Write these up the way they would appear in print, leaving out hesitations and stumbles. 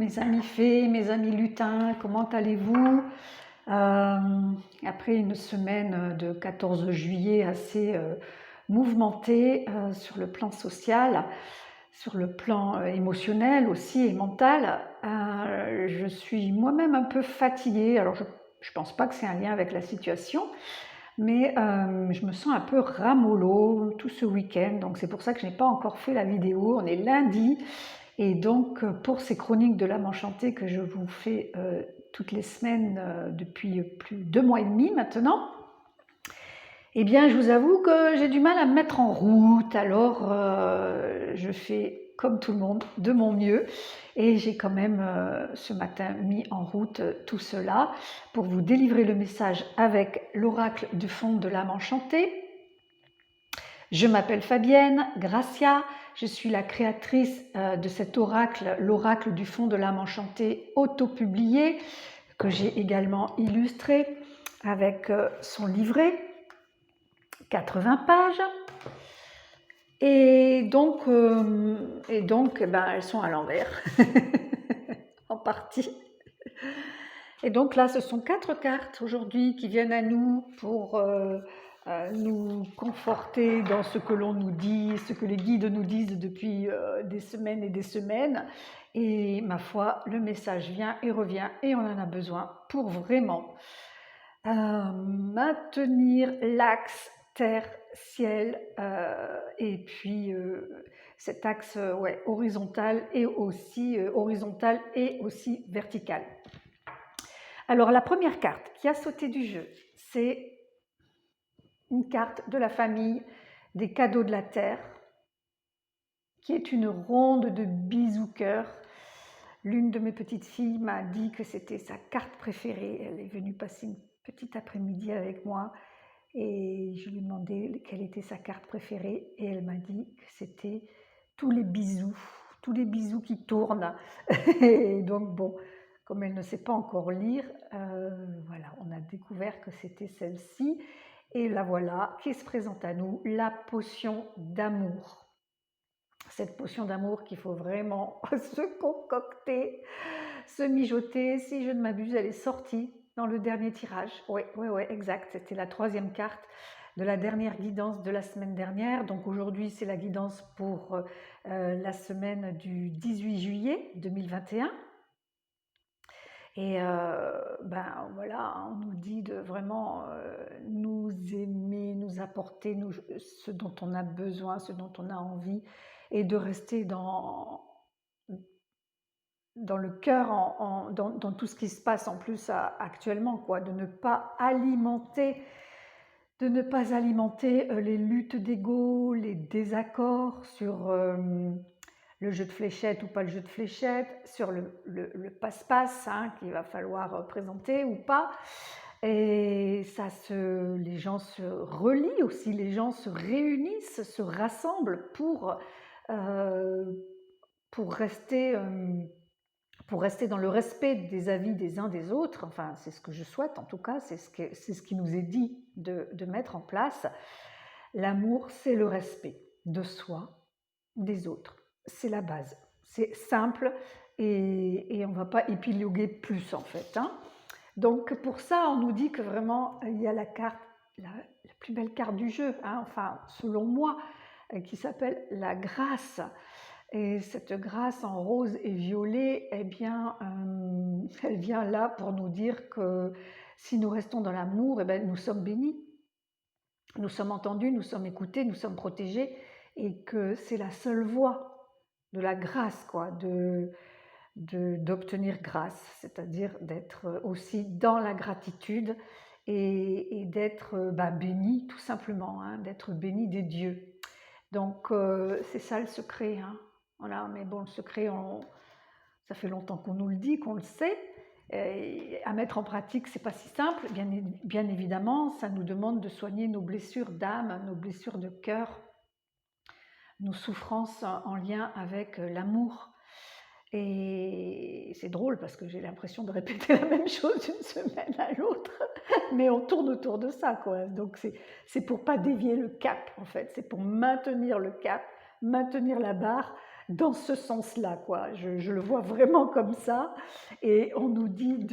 mes amis fées, mes amis lutins, comment allez-vous? Après une semaine de 14 juillet assez mouvementée sur le plan social, sur le plan émotionnel aussi et mental, je suis moi-même un peu fatiguée. Alors je ne pense pas que c'est un lien avec la situation, mais je me sens un peu ramollo tout ce week-end, donc c'est pour ça que je n'ai pas encore fait la vidéo. On est lundi, et donc pour ces chroniques de l'âme enchantée que je vous fais toutes les semaines depuis plus de 2 mois et demi maintenant, eh bien je vous avoue que j'ai du mal à me mettre en route. Alors je fais comme tout le monde de mon mieux, et j'ai quand même ce matin mis en route tout cela pour vous délivrer le message avec l'oracle du fond de l'âme enchantée. Je m'appelle Fabienne Gracia, je suis la créatrice de cet oracle, l'oracle du fond de l'âme enchantée auto-publié, que j'ai également illustré avec son livret, 80 pages. Et donc elles sont à l'envers, en partie. Et donc là, ce sont 4 cartes aujourd'hui qui viennent à nous pour nous conforter dans ce que l'on nous dit, ce que les guides nous disent depuis des semaines et des semaines. Et ma foi, le message vient et revient, et on en a besoin pour vraiment maintenir l'axe terre-ciel, et puis cet axe horizontal et aussi vertical. Alors la première carte qui a sauté du jeu, c'est une carte de la famille des cadeaux de la terre, qui est une ronde de bisous-cœurs. L'une de mes petites filles m'a dit que c'était sa carte préférée. Elle est venue passer une petite après-midi avec moi, et je lui ai demandé quelle était sa carte préférée, et elle m'a dit que c'était tous les bisous qui tournent. Et donc bon, comme elle ne sait pas encore lire, voilà, on a découvert que c'était celle-ci, et la voilà qui se présente à nous, la potion d'amour. Cette potion d'amour qu'il faut vraiment se concocter, se mijoter. Si je ne m'abuse, elle est sortie dans le dernier tirage. Oui, exact. C'était la 3e carte de la dernière guidance de la semaine dernière. Donc aujourd'hui, c'est la guidance pour la semaine du 18 juillet 2021. Et voilà, on nous dit de vraiment nous aimer, nous apporter ce dont on a besoin, ce dont on a envie, et de rester dans le cœur, dans tout ce qui se passe en plus actuellement, quoi, de ne pas alimenter les luttes d'ego, les désaccords sur le jeu de fléchettes ou pas le jeu de fléchettes, sur le passe-passe qu'il va falloir présenter ou pas. Et les gens se relient aussi, les gens se réunissent, se rassemblent pour rester dans le respect des avis des uns des autres. Enfin, c'est ce que je souhaite, en tout cas, c'est ce qui nous est dit de mettre en place. L'amour, c'est le respect de soi, des autres. C'est la base. C'est simple, et on ne va pas épiloguer plus, en fait. Donc, pour ça, on nous dit que vraiment, il y a la carte, la plus belle carte du jeu, enfin, selon moi, qui s'appelle la grâce. Et cette grâce en rose et violet, eh bien, elle vient là pour nous dire que si nous restons dans l'amour, eh bien, nous sommes bénis, nous sommes entendus, nous sommes écoutés, nous sommes protégés, et que c'est la seule voie de la grâce, quoi, d'obtenir grâce, c'est-à-dire d'être aussi dans la gratitude et d'être béni, tout simplement, d'être béni des dieux. Donc c'est ça le secret, voilà. Mais bon, le secret, ça fait longtemps qu'on nous le dit, qu'on le sait. Et à mettre en pratique, c'est pas si simple, bien évidemment. Ça nous demande de soigner nos blessures d'âme, nos blessures de cœur, nos souffrances en lien avec l'amour. Et c'est drôle parce que j'ai l'impression de répéter la même chose d'une semaine à l'autre, mais on tourne autour de ça, quoi. Donc c'est pour pas dévier le cap, en fait. C'est pour maintenir le cap, maintenir la barre, dans ce sens-là, quoi. Je le vois vraiment comme ça. Et on nous dit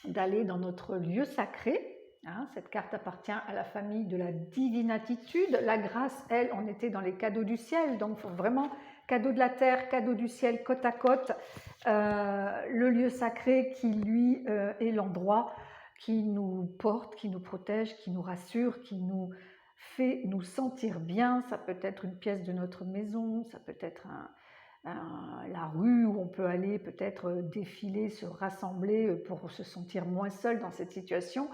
d'aller dans notre lieu sacré. Hein, cette carte appartient à la famille de la divine attitude. La grâce, elle, on était dans les cadeaux du ciel, donc vraiment cadeau de la terre, cadeau du ciel, côte à côte. Le lieu sacré qui, lui, est l'endroit qui nous porte, qui nous protège, qui nous rassure, qui nous fait nous sentir bien. Ça peut être une pièce de notre maison, ça peut être la rue où on peut aller peut-être défiler, se rassembler pour se sentir moins seul dans cette situation.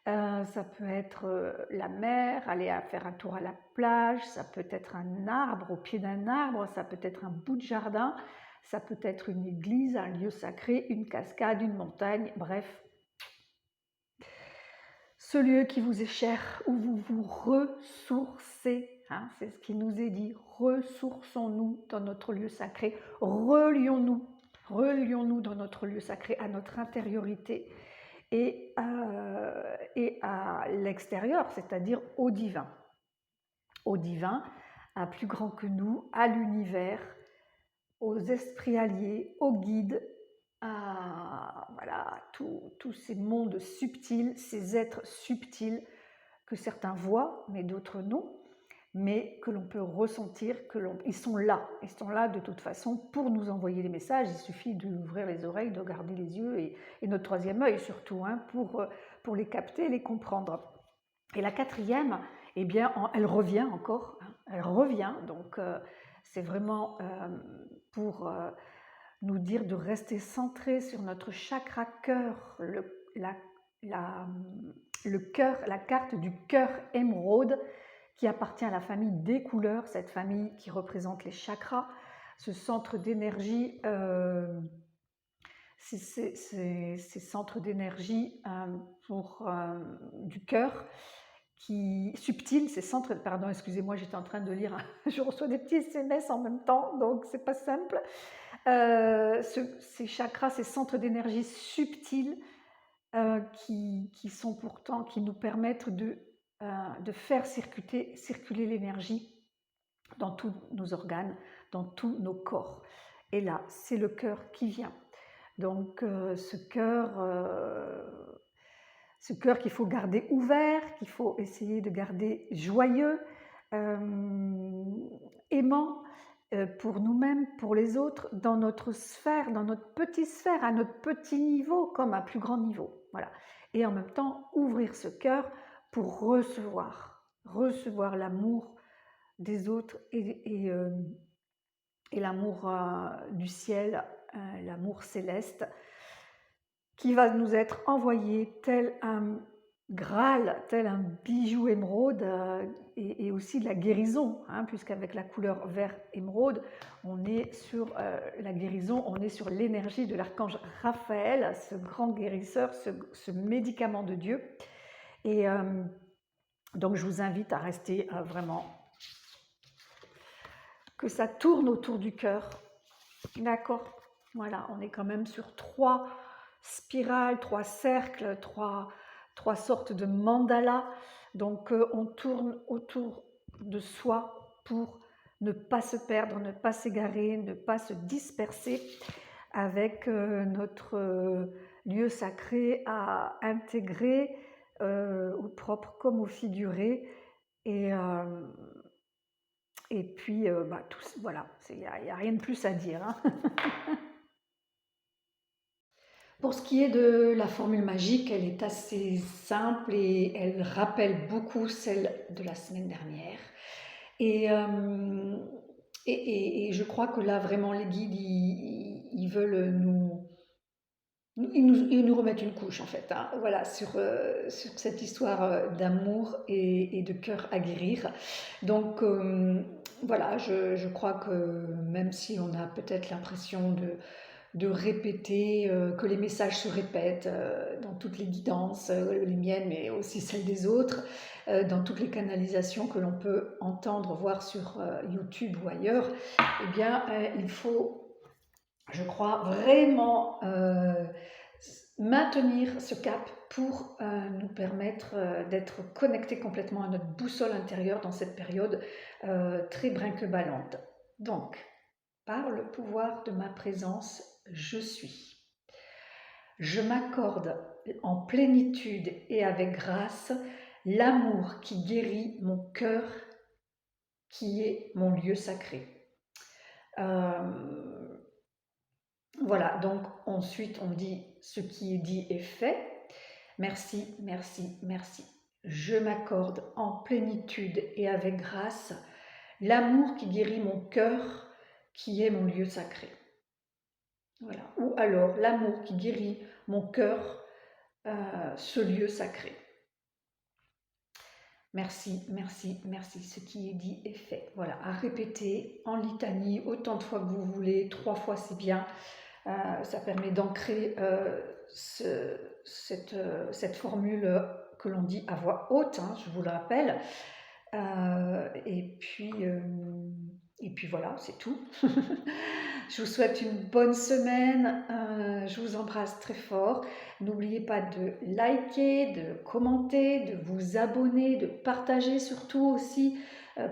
Ça peut être la mer, aller faire un tour à la plage, ça peut être un arbre, au pied d'un arbre, ça peut être un bout de jardin, ça peut être une église, un lieu sacré, une cascade, une montagne, bref. Ce lieu qui vous est cher, où vous vous ressourcez, hein, c'est ce qui nous est dit, ressourçons-nous dans notre lieu sacré, relions-nous dans notre lieu sacré, à notre intériorité et à l'extérieur, c'est-à-dire au divin, à plus grand que nous, à l'univers, aux esprits alliés, aux guides, voilà, tous ces mondes subtils, ces êtres subtils que certains voient, mais d'autres non, mais que l'on peut ressentir, ils sont là de toute façon pour nous envoyer des messages. Il suffit d'ouvrir les oreilles, de garder les yeux et notre troisième œil surtout, hein, pour les capter, les comprendre. Et la quatrième, eh bien, elle revient encore, hein, elle revient, donc c'est vraiment pour nous dire de rester centré sur notre chakra cœur, le cœur, la carte du cœur émeraude qui appartient à la famille des couleurs, cette famille qui représente les chakras, ce centre d'énergie, ces centres d'énergie du cœur qui subtil, ces centres, pardon, excusez-moi, j'étais en train de lire, je reçois des petits SMS en même temps, donc c'est pas simple. Ces chakras, ces centres d'énergie subtils qui sont pourtant, qui nous permettent de faire circuler l'énergie dans tous nos organes, dans tous nos corps. Et là, c'est le cœur qui vient. Donc ce cœur qu'il faut garder ouvert, qu'il faut essayer de garder joyeux, aimant, pour nous-mêmes, pour les autres, dans notre sphère, dans notre petite sphère, à notre petit niveau comme à plus grand niveau. Voilà. Et en même temps, ouvrir ce cœur pour recevoir l'amour des autres et l'amour du ciel, l'amour céleste, qui va nous être envoyé tel un Graal, tel un bijou émeraude, et aussi de la guérison, hein, puisqu'avec la couleur vert émeraude, on est sur la guérison, on est sur l'énergie de l'archange Raphaël, ce grand guérisseur, ce médicament de Dieu. Et donc je vous invite à rester vraiment, que ça tourne autour du cœur, d'accord? Voilà, on est quand même sur 3 spirales, 3 cercles, 3 sortes de mandalas. Donc on tourne autour de soi pour ne pas se perdre, ne pas s'égarer, ne pas se disperser avec notre lieu sacré à intégrer au propre comme au figuré. Et puis, voilà, il n'y a rien de plus à dire, hein. Pour ce qui est de la formule magique, elle est assez simple et elle rappelle beaucoup celle de la semaine dernière. Et je crois que là, vraiment, les guides, ils veulent ils nous remettent une couche, en fait, hein, voilà, sur cette histoire d'amour et de cœur à guérir. Donc, voilà, je crois que même si on a peut-être l'impression de répéter, que les messages se répètent dans toutes les guidances, les miennes, mais aussi celles des autres, dans toutes les canalisations que l'on peut entendre, voir sur YouTube ou ailleurs, eh bien, il faut, je crois, vraiment maintenir ce cap pour nous permettre d'être connectés complètement à notre boussole intérieure dans cette période très brinque-ballante. Donc, par le pouvoir de ma présence, je suis. Je m'accorde en plénitude et avec grâce l'amour qui guérit mon cœur, qui est mon lieu sacré. Voilà, donc ensuite on dit ce qui est dit est fait. Merci, merci, merci. Je m'accorde en plénitude et avec grâce l'amour qui guérit mon cœur, qui est mon lieu sacré. Voilà. Ou alors l'amour qui guérit mon cœur, ce lieu sacré. Merci, merci, merci. Ce qui est dit est fait. Voilà, à répéter en litanie autant de fois que vous voulez. 3 fois, c'est bien. Ça permet d'ancrer cette formule que l'on dit à voix haute, hein, je vous le rappelle. Et puis voilà, c'est tout. Je vous souhaite une bonne semaine. Je vous embrasse très fort. N'oubliez pas de liker, de commenter, de vous abonner, de partager surtout aussi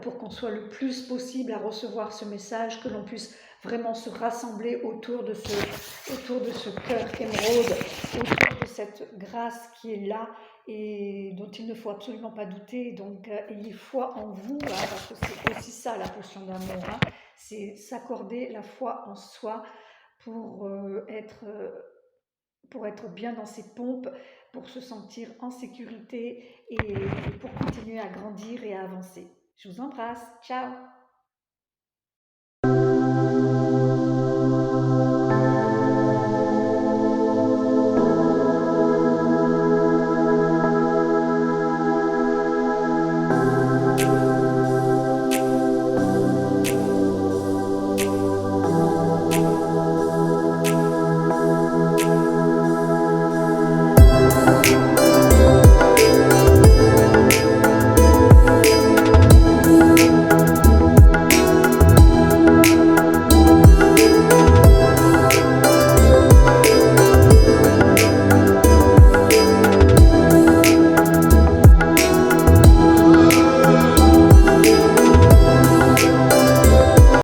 pour qu'on soit le plus possible à recevoir ce message, que l'on puisse vraiment se rassembler autour de ce cœur émeraude, autour de cette grâce qui est là et dont il ne faut absolument pas douter. Donc ayez foi en vous, hein, parce que c'est aussi ça la potion d'amour, hein, c'est s'accorder la foi en soi pour être bien dans ses pompes, pour se sentir en sécurité et pour continuer à grandir et à avancer. Je vous embrasse, ciao!